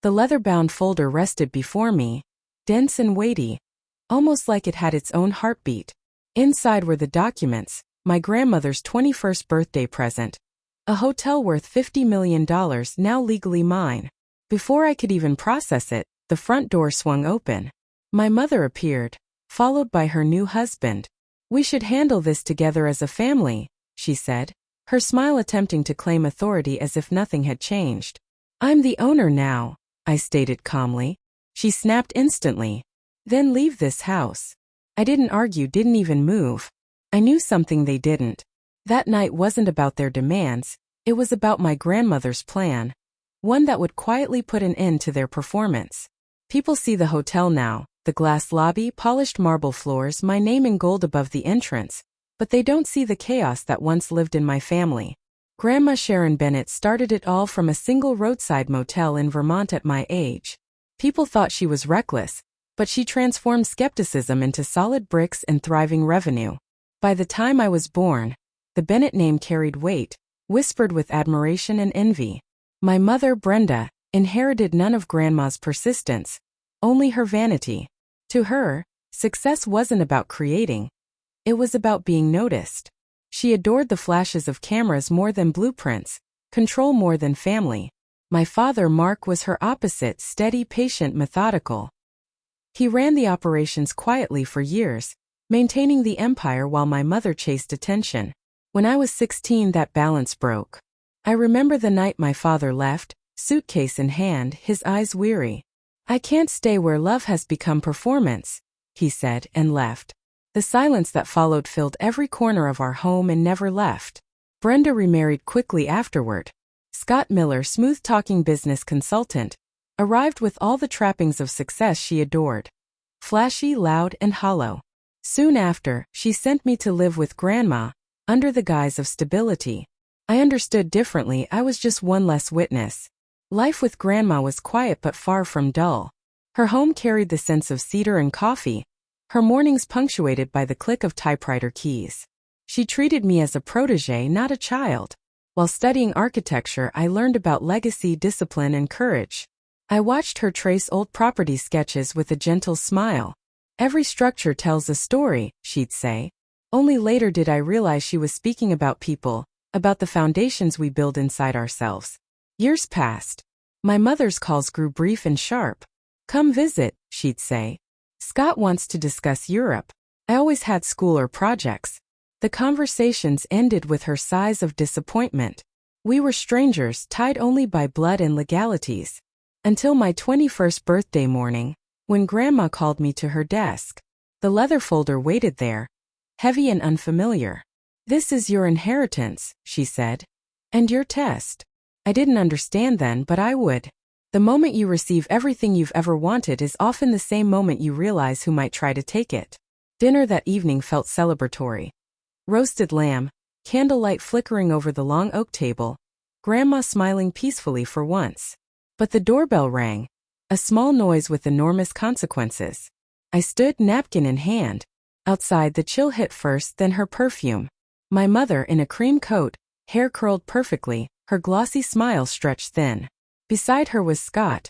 The leather-bound folder rested before me, dense and weighty, almost like it had its own heartbeat. Inside were the documents, my grandmother's 21st birthday present, a hotel worth $50 million now legally mine. Before I could even process it, the front door swung open. My mother appeared, followed by her new husband. "We should handle this together as a family," she said, her smile attempting to claim authority as if nothing had changed. "I'm the owner now," I stated calmly. She snapped instantly. "Then leave this house." I didn't argue, didn't even move. I knew something they didn't. That night wasn't about their demands, it was about my grandmother's plan. One that would quietly put an end to their performance. People see the hotel now, the glass lobby, polished marble floors, my name in gold above the entrance, but they don't see the chaos that once lived in my family. Grandma Sharon Bennett started it all from a single roadside motel in Vermont at my age. People thought she was reckless, but she transformed skepticism into solid bricks and thriving revenue. By the time I was born, the Bennett name carried weight, whispered with admiration and envy. My mother, Brenda, inherited none of Grandma's persistence, only her vanity. To her, success wasn't about creating. It was about being noticed. She adored the flashes of cameras more than blueprints, control more than family. My father, Mark, was her opposite, steady, patient, methodical. He ran the operations quietly for years, maintaining the empire while my mother chased attention. When I was 16, that balance broke. I remember the night my father left, suitcase in hand, his eyes weary. "I can't stay where love has become performance," he said, and left. The silence that followed filled every corner of our home and never left. Brenda remarried quickly afterward. Scott Miller, smooth-talking business consultant, arrived with all the trappings of success she adored. Flashy, loud, and hollow. Soon after, she sent me to live with Grandma, under the guise of stability. I understood differently, I was just one less witness. Life with Grandma was quiet but far from dull. Her home carried the scents of cedar and coffee, her mornings punctuated by the click of typewriter keys. She treated me as a protege, not a child. While studying architecture, I learned about legacy, discipline, and courage. I watched her trace old property sketches with a gentle smile. "Every structure tells a story," she'd say. Only later did I realize she was speaking about people, about the foundations we build inside ourselves. Years passed. My mother's calls grew brief and sharp. "Come visit," she'd say. "Scott wants to discuss Europe." I always had school or projects. The conversations ended with her sighs of disappointment. We were strangers, tied only by blood and legalities. Until my 21st birthday morning, when Grandma called me to her desk. The leather folder waited there, heavy and unfamiliar. "This is your inheritance," she said. "And your test." I didn't understand then, but I would. The moment you receive everything you've ever wanted is often the same moment you realize who might try to take it. Dinner that evening felt celebratory. Roasted lamb, candlelight flickering over the long oak table, Grandma smiling peacefully for once. But the doorbell rang, a small noise with enormous consequences. I stood, napkin in hand. Outside, the chill hit first, then her perfume. My mother in a cream coat, hair curled perfectly, her glossy smile stretched thin. Beside her was Scott,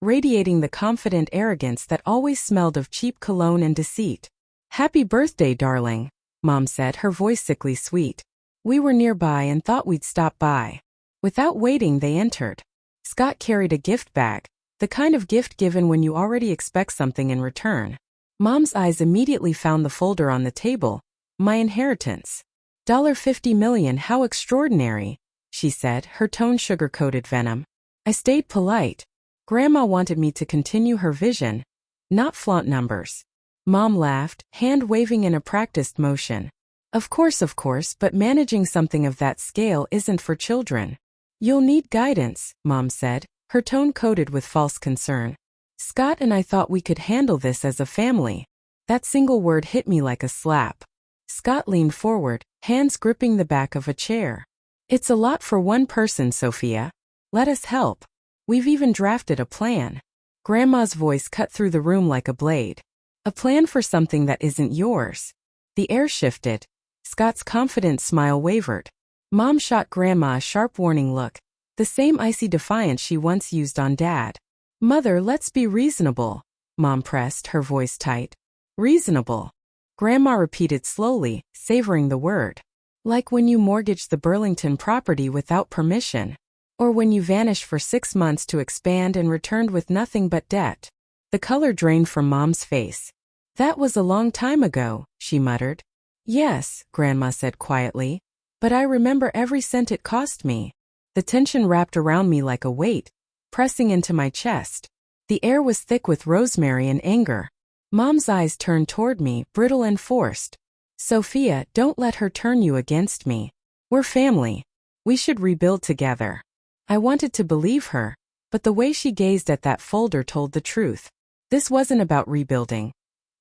radiating the confident arrogance that always smelled of cheap cologne and deceit. "Happy birthday, darling," Mom said, her voice sickly sweet. We were nearby and thought we'd stop by. Without waiting, they entered. Scott carried a gift bag, the kind of gift given when you already expect something in return. Mom's eyes immediately found the folder on the table. "My inheritance. $50 million, how extraordinary," she said, her tone sugar-coated venom. I stayed polite. Grandma wanted me to continue her vision, not flaunt numbers. Mom laughed, hand waving in a practiced motion. Of course, but managing something of that scale isn't for children. "You'll need guidance," Mom said, her tone coated with false concern. "Scott and I thought we could handle this as a family." That single word hit me like a slap. Scott leaned forward, hands gripping the back of a chair. "It's a lot for one person, Sophia. Let us help. We've even drafted a plan." Grandma's voice cut through the room like a blade. "A plan for something that isn't yours." The air shifted. Scott's confident smile wavered. Mom shot Grandma a sharp warning look, the same icy defiance she once used on Dad. Mother, let's be reasonable, Mom pressed, her voice tight. Reasonable. Grandma repeated slowly, savoring the word. Like when you mortgaged the Burlington property without permission. Or when you vanished for 6 months to expand and returned with nothing but debt. The color drained from Mom's face. That was a long time ago, she muttered. Yes, Grandma said quietly. But I remember every cent it cost me. The tension wrapped around me like a weight, pressing into my chest. The air was thick with rosemary and anger. Mom's eyes turned toward me, brittle and forced. Sophia, don't let her turn you against me. We're family. We should rebuild together. I wanted to believe her, but the way she gazed at that folder told the truth. This wasn't about rebuilding.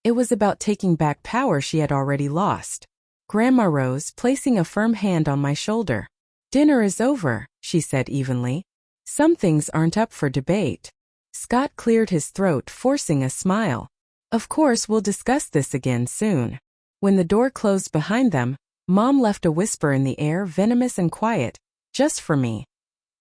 It was about taking back power she had already lost. Grandma rose, placing a firm hand on my shoulder. Dinner is over, she said evenly. Some things aren't up for debate. Scott cleared his throat, forcing a smile. Of course, we'll discuss this again soon. When the door closed behind them, Mom left a whisper in the air, venomous and quiet. Just for me.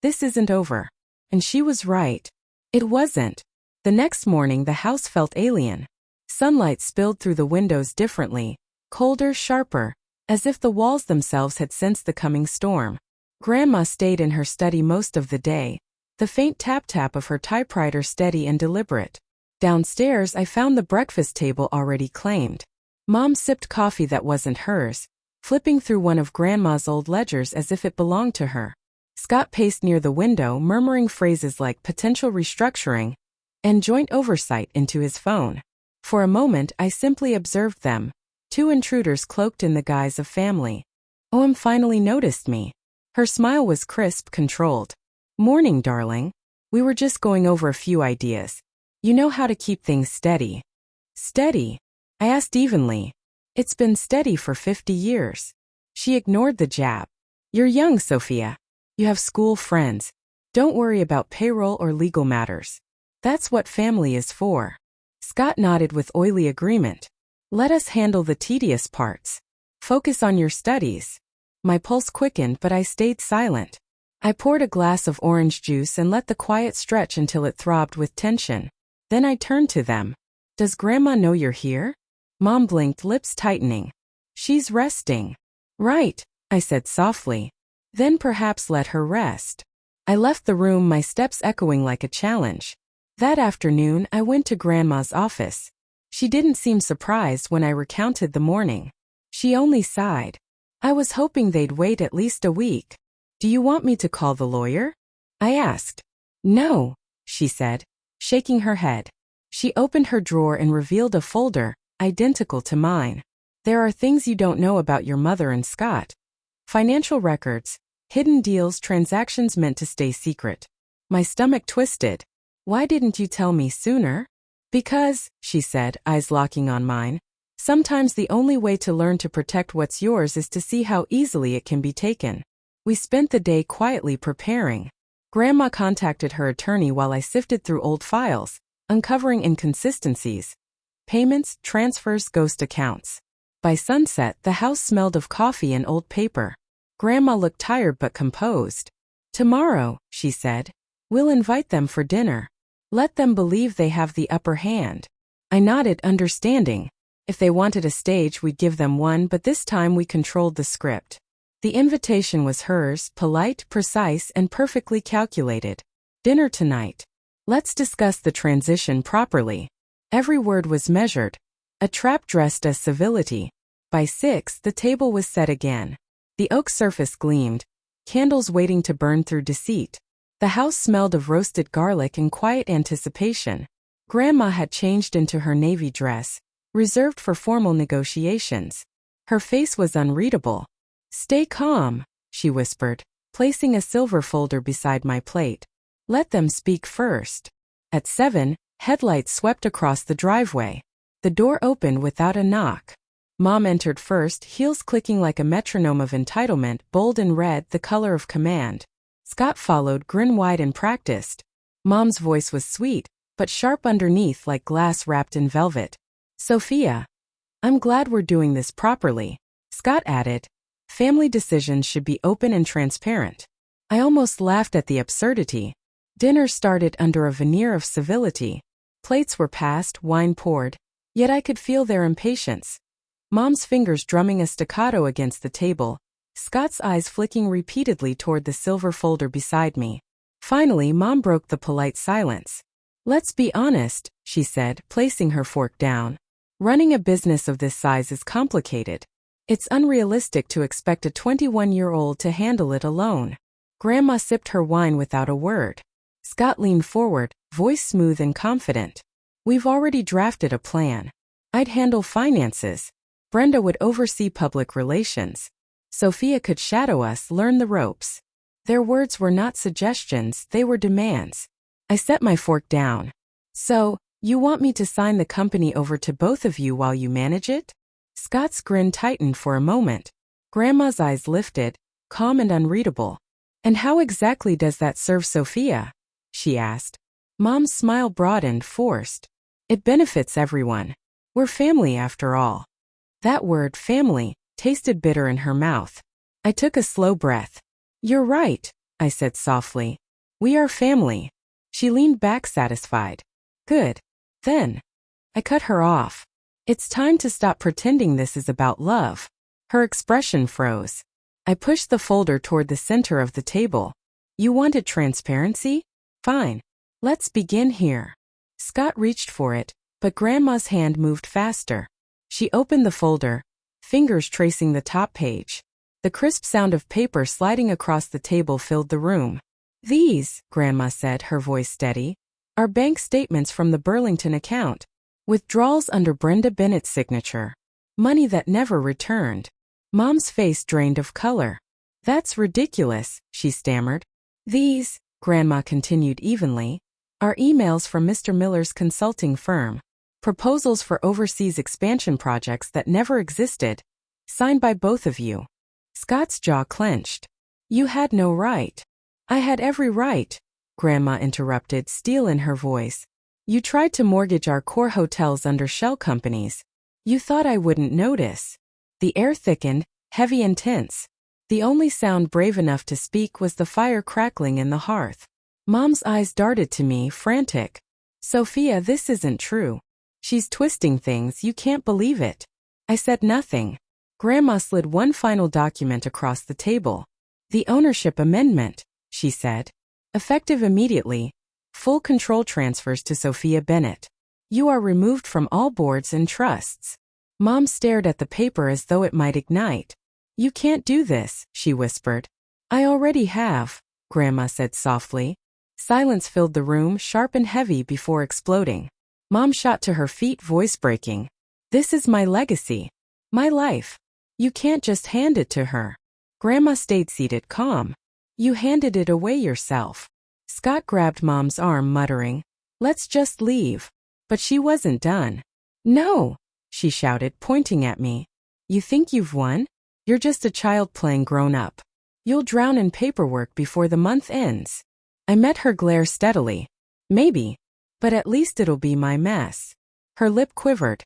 This isn't over. And she was right. It wasn't. The next morning the house felt alien. Sunlight spilled through the windows differently, colder, sharper, as if the walls themselves had sensed the coming storm. Grandma stayed in her study most of the day, the faint tap-tap of her typewriter steady and deliberate. Downstairs I found the breakfast table already claimed. Mom sipped coffee that wasn't hers, flipping through one of Grandma's old ledgers as if it belonged to her. Scott paced near the window, murmuring phrases like potential restructuring and joint oversight into his phone. For a moment I simply observed them, two intruders cloaked in the guise of family. Oem finally noticed me. Her smile was crisp, controlled. Morning, darling. We were just going over a few ideas. You know how to keep things steady. Steady? I asked evenly. It's been steady for 50 years. She ignored the jab. You're young, Sophia. You have school friends. Don't worry about payroll or legal matters. That's what family is for. Scott nodded with oily agreement. Let us handle the tedious parts. Focus on your studies. My pulse quickened, but I stayed silent. I poured a glass of orange juice and let the quiet stretch until it throbbed with tension. Then I turned to them. Does Grandma know you're here? Mom blinked, lips tightening. She's resting. Right, I said softly. Then perhaps let her rest. I left the room, my steps echoing like a challenge. That afternoon, I went to Grandma's office. She didn't seem surprised when I recounted the morning. She only sighed. I was hoping they'd wait at least a week. Do you want me to call the lawyer? I asked. No, she said, shaking her head. She opened her drawer and revealed a folder, identical to mine. There are things you don't know about your mother and Scott. Financial records, hidden deals, transactions meant to stay secret. My stomach twisted. Why didn't you tell me sooner? Because, she said, eyes locking on mine. Sometimes the only way to learn to protect what's yours is to see how easily it can be taken. We spent the day quietly preparing. Grandma contacted her attorney while I sifted through old files, uncovering inconsistencies. Payments, transfers, ghost accounts. By sunset, the house smelled of coffee and old paper. Grandma looked tired but composed. Tomorrow, she said, we'll invite them for dinner. Let them believe they have the upper hand. I nodded, understanding. If they wanted a stage, we'd give them one, but this time we controlled the script. The invitation was hers, polite, precise, and perfectly calculated. Dinner tonight. Let's discuss the transition properly. Every word was measured. A trap dressed as civility. By 6, the table was set again. The oak surface gleamed, candles waiting to burn through deceit. The house smelled of roasted garlic and quiet anticipation. Grandma had changed into her navy dress, reserved for formal negotiations. Her face was unreadable. Stay calm, she whispered, placing a silver folder beside my plate. Let them speak first. At 7, headlights swept across the driveway. The door opened without a knock. Mom entered first, heels clicking like a metronome of entitlement, bold and red, the color of command. Scott followed, grin wide and practiced. Mom's voice was sweet, but sharp underneath like glass wrapped in velvet. Sophia. I'm glad we're doing this properly. Scott added. Family decisions should be open and transparent. I almost laughed at the absurdity. Dinner started under a veneer of civility. Plates were passed, wine poured, yet I could feel their impatience. Mom's fingers drumming a staccato against the table, Scott's eyes flicking repeatedly toward the silver folder beside me. Finally, Mom broke the polite silence. "Let's be honest," she said, placing her fork down. "Running a business of this size is complicated. It's unrealistic to expect a 21-year-old to handle it alone." Grandma sipped her wine without a word. Scott leaned forward, voice smooth and confident. "We've already drafted a plan. I'd handle finances. Brenda would oversee public relations. Sophia could shadow us, learn the ropes." Their words were not suggestions, they were demands. I set my fork down. "So, you want me to sign the company over to both of you while you manage it?" Scott's grin tightened for a moment. Grandma's eyes lifted, calm and unreadable. "And how exactly does that serve Sophia?" she asked. Mom's smile broadened, forced. "It benefits everyone. We're family after all." That word, family, tasted bitter in her mouth. I took a slow breath. "You're right," I said softly. "We are family." She leaned back satisfied. "Good. Then." I cut her off. "It's time to stop pretending this is about love." Her expression froze. I pushed the folder toward the center of the table. "You wanted transparency? Fine. Let's begin here." Scott reached for it, but Grandma's hand moved faster. She opened the folder, fingers tracing the top page. The crisp sound of paper sliding across the table filled the room. "These," Grandma said, her voice steady, "are bank statements from the Burlington account. Withdrawals under Brenda Bennett's signature. Money that never returned." Mom's face drained of color. "That's ridiculous," she stammered. "These," Grandma continued evenly, "are emails from Mr. Miller's consulting firm. Proposals for overseas expansion projects that never existed. Signed by both of you." Scott's jaw clenched. "You had no right." "I had every right," Grandma interrupted, steel in her voice. "You tried to mortgage our core hotels under shell companies. You thought I wouldn't notice." The air thickened, heavy and tense. The only sound brave enough to speak was the fire crackling in the hearth. Mom's eyes darted to me, frantic. "Sophia, this isn't true. She's twisting things, you can't believe it." I said nothing. Grandma slid one final document across the table. "The ownership amendment," she said. "Effective immediately. Full control transfers to Sophia Bennett. You are removed from all boards and trusts." Mom stared at the paper as though it might ignite. "You can't do this," she whispered. "I already have," Grandma said softly. Silence filled the room, sharp and heavy before exploding. Mom shot to her feet, voice breaking. "This is my legacy. My life. You can't just hand it to her." Grandma stayed seated, calm. "You handed it away yourself." Scott grabbed Mom's arm, muttering, "Let's just leave." But she wasn't done. "No," she shouted, pointing at me. "You think you've won? You're just a child playing grown up. You'll drown in paperwork before the month ends." I met her glare steadily. "Maybe. But at least it'll be my mess." Her lip quivered.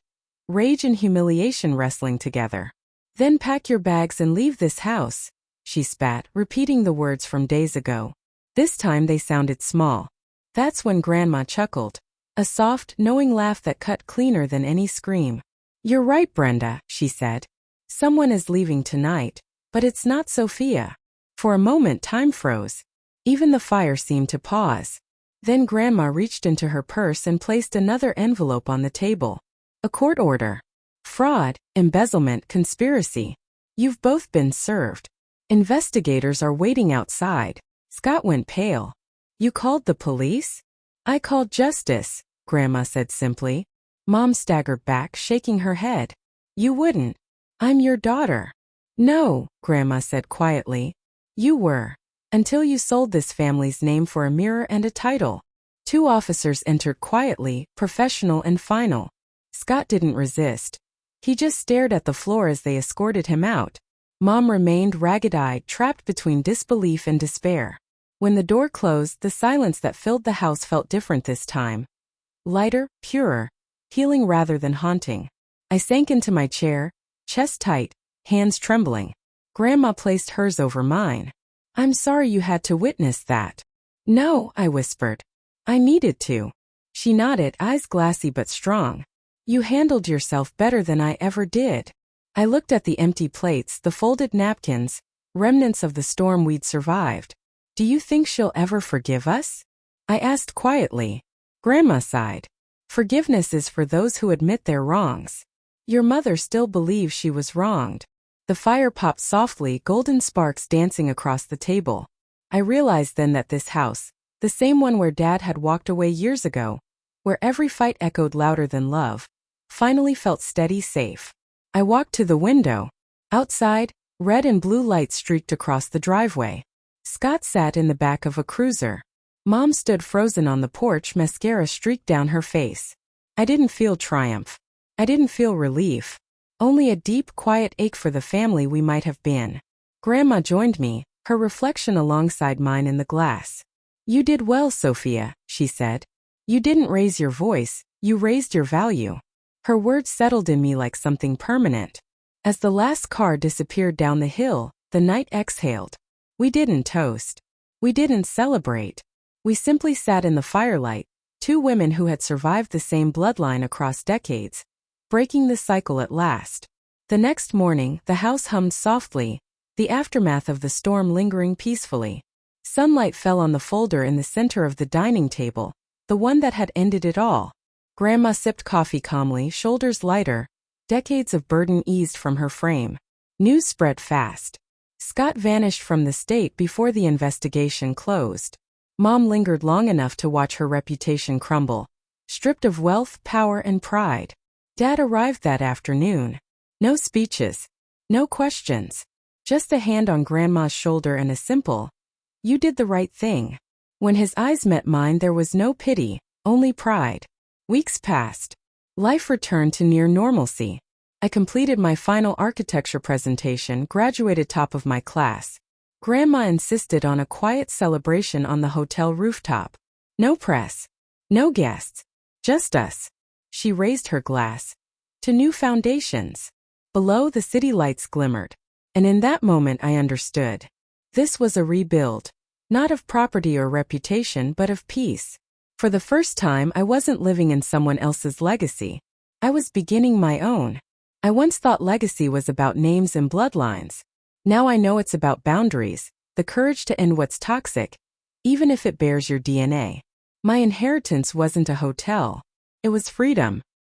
Rage and humiliation wrestling together. "Then pack your bags and leave this house," she spat, repeating the words from days ago. This time they sounded small. That's when Grandma chuckled. A soft, knowing laugh that cut cleaner than any scream. "You're right, Brenda," she said. "Someone is leaving tonight, but it's not Sophia." For a moment time froze. Even the fire seemed to pause. Then Grandma reached into her purse and placed another envelope on the table. A court order. "Fraud, embezzlement, conspiracy. You've both been served. Investigators are waiting outside." Scott went pale. "You called the police?" "I called justice," Grandma said simply. Mom staggered back, shaking her head. "You wouldn't. I'm your daughter." "No," Grandma said quietly. "You were. Until you sold this family's name for a mirror and a title." Two officers entered quietly, professional and final. Scott didn't resist. He just stared at the floor as they escorted him out. Mom remained ragged-eyed, trapped between disbelief and despair. When the door closed, the silence that filled the house felt different this time. Lighter, purer, healing rather than haunting. I sank into my chair, chest tight, hands trembling. Grandma placed hers over mine. "I'm sorry you had to witness that." No, I whispered. I needed to. She nodded, eyes glassy but strong. You handled yourself better than I ever did. I looked at the empty plates, the folded napkins, remnants of the storm we'd survived. Do you think she'll ever forgive us? I asked quietly. Grandma sighed. Forgiveness is for those who admit their wrongs. Your mother still believes she was wronged. The fire popped softly, golden sparks dancing across the table. I realized then that this house, the same one where Dad had walked away years ago, where every fight echoed louder than love, finally felt steady, safe. I walked to the window. Outside, red and blue lights streaked across the driveway. Scott sat in the back of a cruiser. Mom stood frozen on the porch, mascara streaked down her face. I didn't feel triumph. I didn't feel relief. Only a deep, quiet ache for the family we might have been. Grandma joined me, her reflection alongside mine in the glass. You did well, Sophia, she said. You didn't raise your voice, you raised your value. Her words settled in me like something permanent. As the last car disappeared down the hill, the night exhaled. We didn't toast. We didn't celebrate. We simply sat in the firelight, two women who had survived the same bloodline across decades, breaking the cycle at last. The next morning, the house hummed softly, the aftermath of the storm lingering peacefully. Sunlight fell on the folder in the center of the dining table, the one that had ended it all. Grandma sipped coffee calmly, shoulders lighter, decades of burden eased from her frame. News spread fast. Scott vanished from the state before the investigation closed. Mom lingered long enough to watch her reputation crumble, stripped of wealth, power, and pride. Dad arrived that afternoon. No speeches. No questions. Just a hand on Grandma's shoulder and a simple, "You did the right thing." When his eyes met mine, there was no pity, only pride. Weeks passed. Life returned to near normalcy. I completed my final architecture presentation, graduated top of my class. Grandma insisted on a quiet celebration on the hotel rooftop. No press. No guests. Just us. She raised her glass. To new foundations. Below, the city lights glimmered. And in that moment I understood. This was a rebuild. Not of property or reputation, but of peace. For the first time, I wasn't living in someone else's legacy. I was beginning my own. I once thought legacy was about names and bloodlines. Now I know it's about boundaries, the courage to end what's toxic, even if it bears your DNA. My inheritance wasn't a hotel. It was freedom.